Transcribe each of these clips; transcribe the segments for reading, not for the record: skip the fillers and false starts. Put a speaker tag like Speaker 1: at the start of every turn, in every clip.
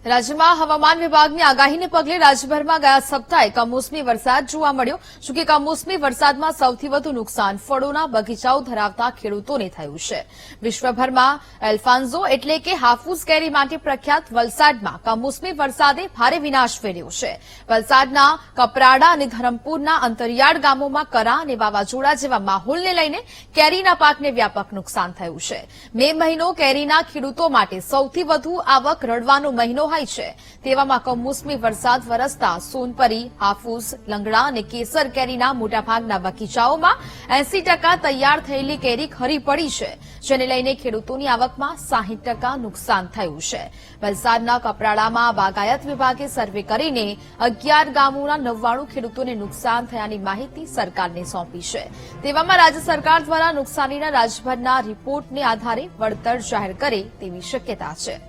Speaker 1: રાજ્યમાં હવામાન વિભાગની આગાહીને પગલે રાજ્યભરમાં ગયા સપ્તાહે કમોસમી વરસાદ જોવા મળ્યો. જોકે કમોસમી વરસાદમાં સૌથી વધુ નુકસાન ફળોના બગીચાઓ ધરાવતા ખેડૂતોને થયું છે. વિશ્વભરમાં એલ્ફાન્ઝો એટલે કે હાફૂસ કેરી માટે પ્રખ્યાત વલસાડમાં કમોસમી વરસાદે ભારે વિનાશ વેર્યો છે. વલસાડના કપરાડા અને ધરમપુરના અંતરિયાળ ગામોમાં કરા અને વાવાઝોડા જેવા માહોલને લઈને કેરીના પાકને વ્યાપક નુકસાન થયું છે. મે મહિનો કેરીના ખેડૂતો માટે સૌથી વધુ આવક રળવાનો મહિનો છે. તેવામાં કમોસમી વરસાદ વરસતા સોનપરી, હાફૂસ, લંગડા અને કેસર કેરીના મોટાભાગના બગીચાઓમાં 80% તૈયાર થયેલી કેરી ખરી પડી છે, જેને લઈને ખેડૂતોની આવકમાં 60% નુકસાન થયું છે. વલસાડના કપરાડામાં બાગાયત વિભાગે સર્વે કરીને 11 ગામોના 99 ખેડૂતોને નુકસાન થયાની માહિતી સરકારને સોંપી છે. તેવામાં રાજ્ય સરકાર દ્વારા નુકસાનીના રાજ્યભરના રિપોર્ટને આધારે વળતર જાહેર કરે તેવી શક્યતા છે.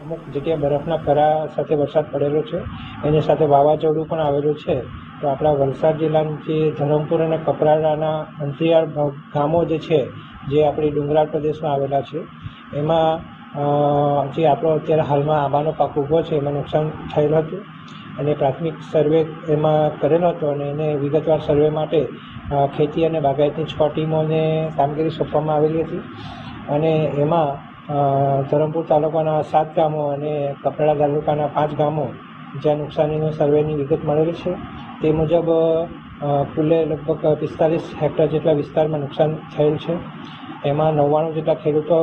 Speaker 2: અમુક જગ્યાએ બરફના કરા સાથે વરસાદ પડેલો છે, એની સાથે વાવાઝોડું પણ આવેલું છે. તો આપણા વલસાડ જિલ્લાની જે ધરમપુર અને કપરાડાના અંતરિયાળ ગામો જે છે, જે આપણી ડુંગરાળ પ્રદેશમાં આવેલા છે, એમાં જે આપણો અત્યારે હાલમાં આંબાનો પાક ઉભો છે એમાં નુકસાન થયેલું હતું અને પ્રાથમિક સર્વે એમાં કરેલો હતો અને એને વિગતવાર સર્વે માટે ખેતી અને બાગાયતની 6 ટીમોને કામગીરી સોંપવામાં આવેલી હતી અને એમાં ધરમપુર તાલુકાના 7 ગામો અને કપરાડા તાલુકાના 5 ગામો જ્યાં નુકસાનીનો સર્વેની વિગત મળેલી છે. તે મુજબ કુલે લગભગ 45 હેક્ટર જેટલા વિસ્તારમાં નુકસાન થયેલ છે. એમાં 99 જેટલા ખેડૂતો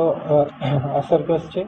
Speaker 2: અસરગ્રસ્ત છે.